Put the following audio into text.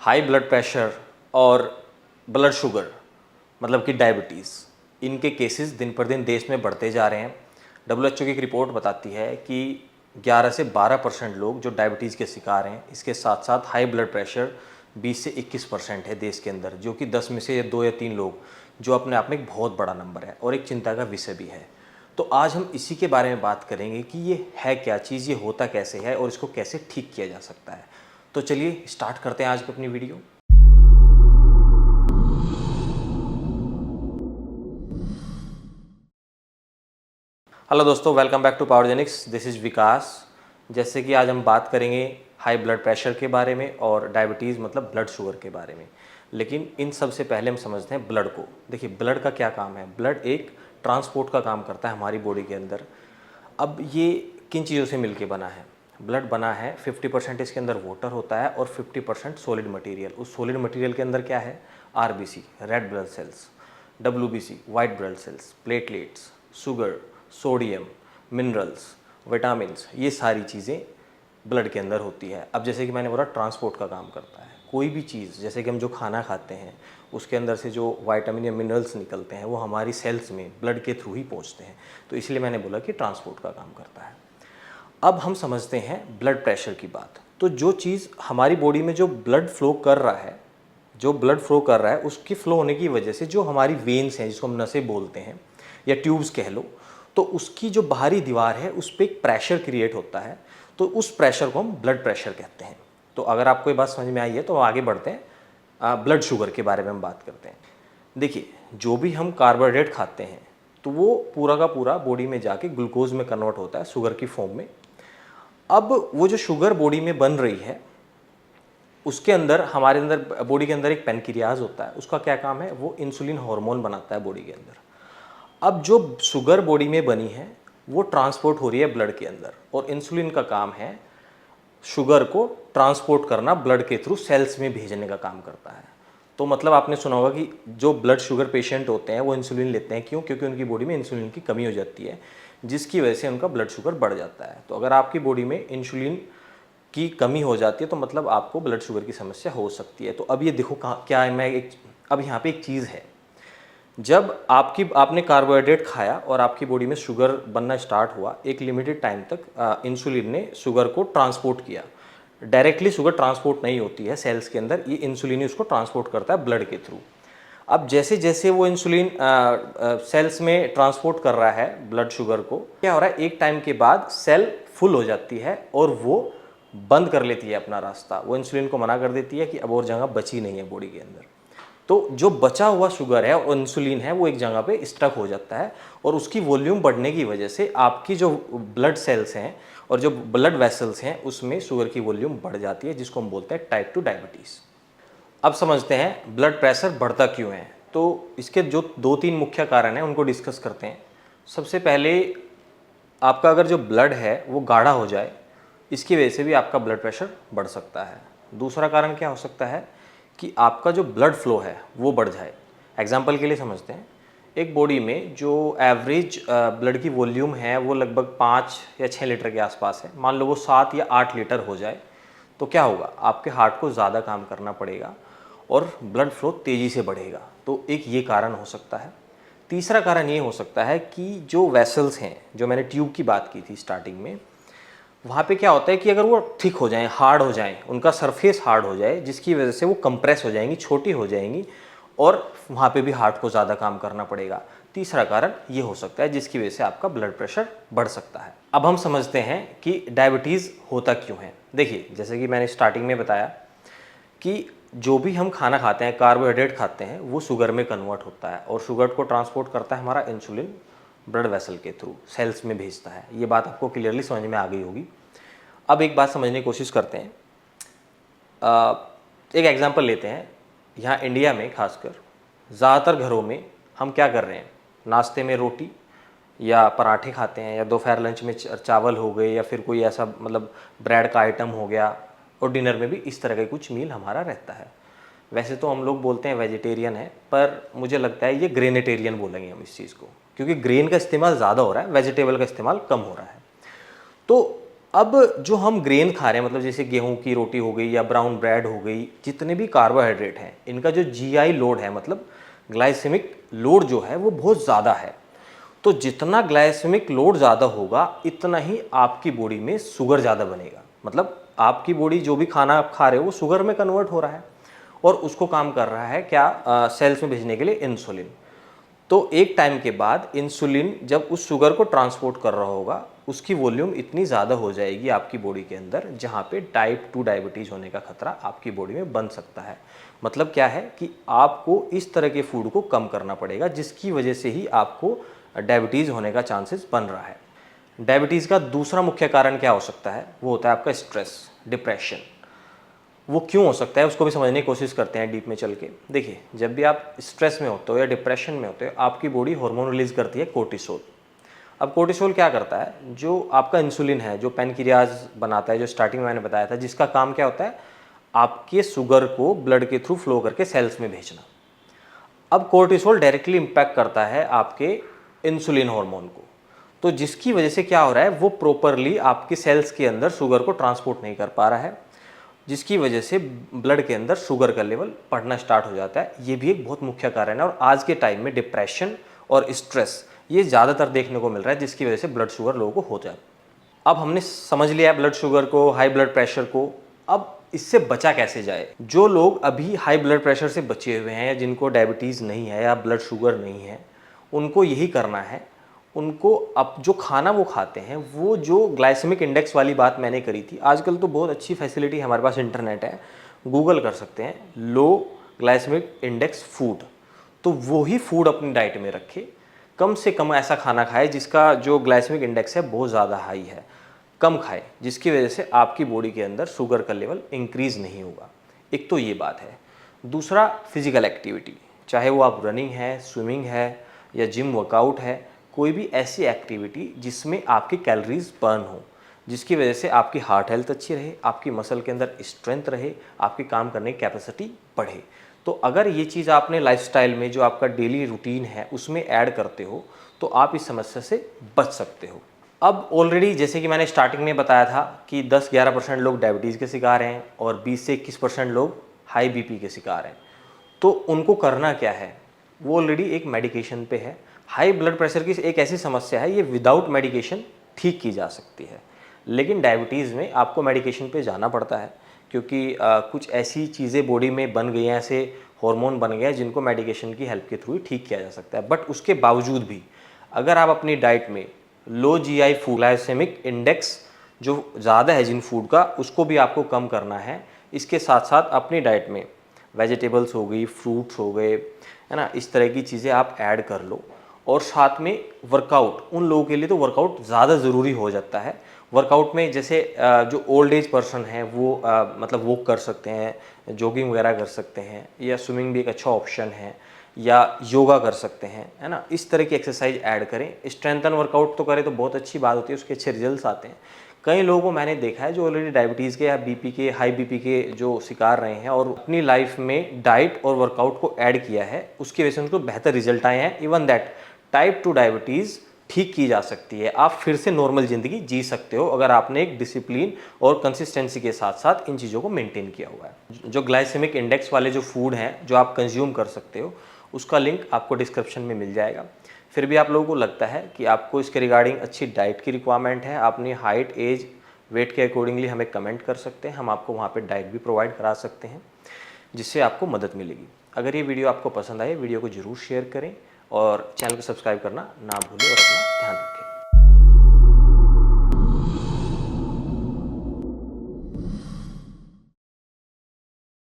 High blood pressure और blood sugar मतलब कि डायबिटीज़, इनके केसेस दिन पर दिन देश में बढ़ते जा रहे हैं। WHO की एक रिपोर्ट बताती है कि 11 से 12% लोग जो डायबिटीज़ के शिकार हैं, इसके साथ साथ हाई ब्लड प्रेशर 20 से 21% है देश के अंदर, जो कि 10 में से या 2 या 3 लोग, जो अपने आप में एक बहुत बड़ा नंबर है और एक चिंता का विषय भी है। तो आज हम इसी के बारे में बात करेंगे कि ये है क्या चीज़, ये होता कैसे है और इसको कैसे ठीक किया जा सकता है। तो चलिए स्टार्ट करते हैं आज की अपनी वीडियो। हेलो दोस्तों, welcome back to Powergenix. This is Vikas. जैसे कि आज हम बात करेंगे हाई ब्लड प्रेशर के बारे में और डायबिटीज़ मतलब ब्लड शुगर के बारे में। लेकिन इन सब से पहले हम समझते हैं ब्लड को। देखिए, ब्लड का क्या काम है। ब्लड एक ट्रांसपोर्ट का काम करता है हमारी बॉडी के अंदर। अब ये किन चीज़ों से मिलके बना है। ब्लड बना है 50% इसके अंदर वाटर होता है और 50% सॉलिड मटेरियल। उस सॉलिड मटेरियल के अंदर क्या है, RBC red blood cells, WBC white blood cells, platelets, sugar, sodium, minerals, vitamins, ये सारी चीज़ें ब्लड के अंदर होती है। अब जैसे कि मैंने बोला, ट्रांसपोर्ट का काम करता है। कोई भी चीज़, जैसे कि हम जो खाना खाते हैं उसके अंदर से जो विटामिन या मिनरल्स निकलते हैं वो हमारी सेल्स में ब्लड के थ्रू ही पहुंचते हैं। तो इसलिए मैंने बोला कि ट्रांसपोर्ट का काम करता है। अब हम समझते हैं ब्लड प्रेशर की बात। तो जो चीज़ हमारी बॉडी में जो ब्लड फ्लो कर रहा है, उसकी फ्लो होने की वजह से जो हमारी वेन्स हैं, जिसको हम नसें बोलते हैं या ट्यूब्स कह लो, तो उसकी जो बाहरी दीवार है उस पर एक प्रेशर क्रिएट होता है। तो उस प्रेशर को हम ब्लड प्रेशर कहते हैं। तो अगर आपको ये बात समझ में आई है तो आगे बढ़ते हैं, ब्लड शुगर के बारे में हम बात करते हैं। देखिए, जो भी हम कार्बोहाइड्रेट खाते हैं तो वो पूरा का पूरा बॉडी में जाके ग्लूकोज में कन्वर्ट होता है, शुगर की फॉर्म में। अब वो जो शुगर बॉडी में बन रही है, उसके अंदर हमारे अंदर बॉडी के अंदर एक पेनक्रियाज होता है। उसका क्या काम है, वो इंसुलिन हार्मोन बनाता है बॉडी के अंदर। अब जो शुगर बॉडी में बनी है वो ट्रांसपोर्ट हो रही है ब्लड के अंदर, और इंसुलिन का काम है शुगर को ट्रांसपोर्ट करना, ब्लड के थ्रू सेल्स में भेजने का काम करता है। तो मतलब आपने सुना होगा कि जो ब्लड शुगर पेशेंट होते हैं वो इंसुलिन लेते हैं। क्यों? क्योंकि उनकी बॉडी में इंसुलिन की कमी हो जाती है, जिसकी वजह से उनका ब्लड शुगर बढ़ जाता है। तो अगर आपकी बॉडी में इंसुलिन की कमी हो जाती है तो मतलब आपको ब्लड शुगर की समस्या हो सकती है। तो अब ये देखो क्या है, अब यहाँ पे एक चीज़ है। जब आपने कार्बोहाइड्रेट खाया और आपकी बॉडी में शुगर बनना स्टार्ट हुआ, एक लिमिटेड टाइम तक इंसुलिन ने शुगर को ट्रांसपोर्ट किया। डायरेक्टली शुगर ट्रांसपोर्ट नहीं होती है सेल्स के अंदर, ये इंसुलिन ही उसको ट्रांसपोर्ट करता है ब्लड के थ्रू। अब जैसे जैसे वो इंसुलिन सेल्स में ट्रांसपोर्ट कर रहा है ब्लड शुगर को, क्या हो रहा है, एक टाइम के बाद सेल फुल हो जाती है और वो बंद कर लेती है अपना रास्ता। वो इंसुलिन को मना कर देती है कि अब और जगह बची नहीं है बॉडी के अंदर। तो जो बचा हुआ शुगर है और इंसुलिन है वो एक जगह पे स्टक हो जाता है, और उसकी वॉल्यूम बढ़ने की वजह से आपकी जो ब्लड सेल्स हैं और जो ब्लड वेसल्स हैं उसमें शुगर की वॉल्यूम बढ़ जाती है, जिसको हम बोलते हैं टाइप 2 डायबिटीज़। अब समझते हैं ब्लड प्रेशर बढ़ता क्यों है। तो इसके जो 2-3 मुख्य कारण हैं उनको डिस्कस करते हैं। सबसे पहले, आपका अगर जो ब्लड है वो गाढ़ा हो जाए, इसकी वजह से भी आपका ब्लड प्रेशर बढ़ सकता है। दूसरा कारण क्या हो सकता है कि आपका जो ब्लड फ्लो है वो बढ़ जाए। एग्जाम्पल के लिए समझते हैं, एक बॉडी में जो एवरेज ब्लड की वॉल्यूम है वो लगभग 5 या 6 लीटर के आसपास है। मान लो वो 7 या 8 लीटर हो जाए तो क्या होगा, आपके हार्ट को ज़्यादा काम करना पड़ेगा और ब्लड फ्लो तेज़ी से बढ़ेगा। तो एक ये कारण हो सकता है। तीसरा कारण ये हो सकता है कि जो वेसल्स हैं, जो मैंने ट्यूब की बात की थी स्टार्टिंग में, वहाँ पे क्या होता है कि अगर वो थिक हो जाएं, हार्ड हो जाएं, उनका सरफेस हार्ड हो जाए, जिसकी वजह से वो कंप्रेस हो जाएंगी, छोटी हो जाएंगी, और वहाँ पे भी हार्ट को ज़्यादा काम करना पड़ेगा। तीसरा कारण ये हो सकता है जिसकी वजह से आपका ब्लड प्रेशर बढ़ सकता है। अब हम समझते हैं कि डायबिटीज़ होता क्यों है। देखिए, जैसे कि मैंने स्टार्टिंग में बताया कि जो भी हम खाना खाते हैं, कार्बोहाइड्रेट खाते हैं, वो शुगर में कन्वर्ट होता है, और शुगर को ट्रांसपोर्ट करता है हमारा इंसुलिन ब्लड वेसल के थ्रू, सेल्स में भेजता है। ये बात आपको क्लियरली समझ में आ गई होगी। अब एक बात समझने की कोशिश करते हैं। एक एग्जांपल लेते हैं। यहाँ इंडिया में खासकर ज़्यादातर घरों में हम क्या कर रहे हैं, नाश्ते में रोटी या पराठे खाते हैं, या दोपहर लंच में चावल हो गए, या फिर कोई ऐसा मतलब ब्रेड का आइटम हो गया, और डिनर में भी इस तरह का कुछ मील हमारा रहता है। वैसे तो हम लोग बोलते हैं वेजिटेरियन है, पर मुझे लगता है ये ग्रेनेटेरियन बोलेंगे हम इस चीज़ को, क्योंकि ग्रेन का इस्तेमाल ज़्यादा हो रहा है, वेजिटेबल का इस्तेमाल कम हो रहा है। तो अब जो हम ग्रेन खा रहे हैं, मतलब जैसे गेहूं की रोटी हो गई या ब्राउन ब्रेड हो गई, जितने भी कार्बोहाइड्रेट हैं, इनका जो जीआई लोड है, मतलब ग्लाइसेमिक लोड जो है वो बहुत ज़्यादा है। तो जितना ग्लाइसेमिक लोड ज़्यादा होगा इतना ही आपकी बॉडी में शुगर ज़्यादा बनेगा। मतलब आपकी बॉडी जो भी खाना आप खा रहे हो वो शुगर में कन्वर्ट हो रहा है और उसको काम कर रहा है क्या, सेल्स में भेजने के लिए इंसुलिन। तो एक टाइम के बाद इंसुलिन जब उस शुगर को ट्रांसपोर्ट कर रहा होगा, उसकी वॉल्यूम इतनी ज़्यादा हो जाएगी आपकी बॉडी के अंदर, जहाँ पे टाइप 2 डायबिटीज़ होने का खतरा आपकी बॉडी में बन सकता है। मतलब क्या है कि आपको इस तरह के फूड को कम करना पड़ेगा, जिसकी वजह से ही आपको डायबिटीज़ होने का चांसेस बन रहा है। डायबिटीज़ का दूसरा मुख्य कारण क्या हो सकता है, वो होता है आपका स्ट्रेस, डिप्रेशन। वो क्यों हो सकता है उसको भी समझने की कोशिश करते हैं डीप में चल के। देखिए, जब भी आप स्ट्रेस में होते हो या डिप्रेशन में होते हो, आपकी बॉडी हार्मोन रिलीज करती है कोर्टिसोल। अब कोर्टिसोल क्या करता है, जो आपका इंसुलिन है, जो पैनक्रियाज बनाता है, जो स्टार्टिंग में मैंने बताया था, जिसका काम क्या होता है, आपके शुगर को ब्लड के थ्रू फ्लो करके सेल्स में भेजना। अब कोर्टिसोल डायरेक्टली इम्पैक्ट करता है आपके इंसुलिन हार्मोन को, तो जिसकी वजह से क्या हो रहा है, वो प्रॉपरली आपके सेल्स के अंदर शुगर को ट्रांसपोर्ट नहीं कर पा रहा है, जिसकी वजह से ब्लड के अंदर शुगर का लेवल बढ़ना स्टार्ट हो जाता है। ये भी एक बहुत मुख्य कारण है और आज के टाइम में डिप्रेशन और स्ट्रेस ये ज़्यादातर देखने को मिल रहा है, जिसकी वजह से ब्लड शुगर लोगों को हो जाता है। अब हमने समझ लिया ब्लड शुगर को, हाई ब्लड प्रेशर को। अब इससे बचा कैसे जाए। जो लोग अभी हाई ब्लड प्रेशर से बचे हुए हैं, जिनको डायबिटीज़ नहीं है या ब्लड शुगर नहीं है, उनको यही करना है। उनको अब जो खाना वो खाते हैं, वो जो ग्लाइसेमिक इंडेक्स वाली बात मैंने करी थी, आजकल तो बहुत अच्छी फैसिलिटी हमारे पास इंटरनेट है, गूगल कर सकते हैं लो ग्लाइसेमिक इंडेक्स फूड, तो वो ही फूड अपनी डाइट में रखे। कम से कम ऐसा खाना खाए जिसका जो ग्लाइसेमिक इंडेक्स है बहुत ज़्यादा हाई है, कम खाए, जिसकी वजह से आपकी बॉडी के अंदर शुगर का लेवल इंक्रीज़ नहीं होगा। एक तो ये बात है। दूसरा, फिजिकल एक्टिविटी, चाहे वो आप रनिंग है, स्विमिंग है या जिम वर्कआउट है, कोई भी ऐसी एक्टिविटी जिसमें आपकी कैलोरीज बर्न हो, जिसकी वजह से आपकी हार्ट हेल्थ अच्छी रहे, आपकी मसल के अंदर स्ट्रेंथ रहे, आपकी काम करने की कैपेसिटी बढ़े। तो अगर ये चीज़ आपने लाइफस्टाइल में, जो आपका डेली रूटीन है, उसमें ऐड करते हो, तो आप इस समस्या से बच सकते हो। अब ऑलरेडी जैसे कि मैंने स्टार्टिंग में बताया था कि 10-11% लोग डायबिटीज़ के शिकार हैं और 20 से 21% लोग हाई बीपी के शिकार हैं। तो उनको करना क्या है, वो ऑलरेडी एक मेडिकेशन पे है। हाई ब्लड प्रेशर की एक ऐसी समस्या है, ये विदाउट मेडिकेशन ठीक की जा सकती है, लेकिन डायबिटीज़ में आपको मेडिकेशन पे जाना पड़ता है, क्योंकि कुछ ऐसी चीज़ें बॉडी में बन गई हैं, ऐसे हार्मोन बन गए हैं जिनको मेडिकेशन की हेल्प के थ्रू ही ठीक किया जा सकता है। बट उसके बावजूद भी अगर आप अपनी डाइट में low GI food, glycaemic index जो ज़्यादा है जिन फूड का, उसको भी आपको कम करना है। इसके साथ साथ अपनी डाइट में वेजिटेबल्स हो गई, फ्रूट्स हो गए, है ना, इस तरह की चीज़ें आप ऐड कर लो। और साथ में वर्कआउट, उन लोगों के लिए तो वर्कआउट ज़्यादा ज़रूरी हो जाता है। वर्कआउट में जैसे जो ओल्ड एज पर्सन है वो मतलब वॉक कर सकते हैं, जॉगिंग वगैरह कर सकते हैं, या स्विमिंग भी एक अच्छा ऑप्शन है, या योगा कर सकते हैं, है ना। इस तरह की एक्सरसाइज ऐड करें। स्ट्रेंथन वर्कआउट तो करें तो बहुत अच्छी बात होती है, उसके अच्छे रिजल्ट्स आते हैं। कई लोगों को मैंने देखा है जो ऑलरेडी डायबिटीज़ के या बीपी के, हाई बीपी के जो शिकार रहे हैं और अपनी लाइफ में डाइट और वर्कआउट को ऐड किया है, उसकी वजह से उनको बेहतर रिजल्ट आए हैं। इवन दैट टाइप 2 डायबिटीज़ ठीक की जा सकती है, आप फिर से नॉर्मल ज़िंदगी जी सकते हो अगर आपने एक डिसिप्लिन और कंसिस्टेंसी के साथ साथ इन चीज़ों को मेंटेन किया हुआ है। जो ग्लाइसेमिक इंडेक्स वाले जो फूड हैं जो आप कंज्यूम कर सकते हो, उसका लिंक आपको डिस्क्रिप्शन में मिल जाएगा। फिर भी आप लोगों को लगता है कि आपको इसके रिगार्डिंग अच्छी डाइट की रिक्वायरमेंट है, अपनी हाइट, एज, वेट के अकॉर्डिंगली हमें कमेंट कर सकते हैं, हम आपको वहाँ पे डाइट भी प्रोवाइड करा सकते हैं, जिससे आपको मदद मिलेगी। अगर ये वीडियो आपको पसंद आए, वीडियो को ज़रूर शेयर करें और चैनल को सब्सक्राइब करना ना भूलें और अपना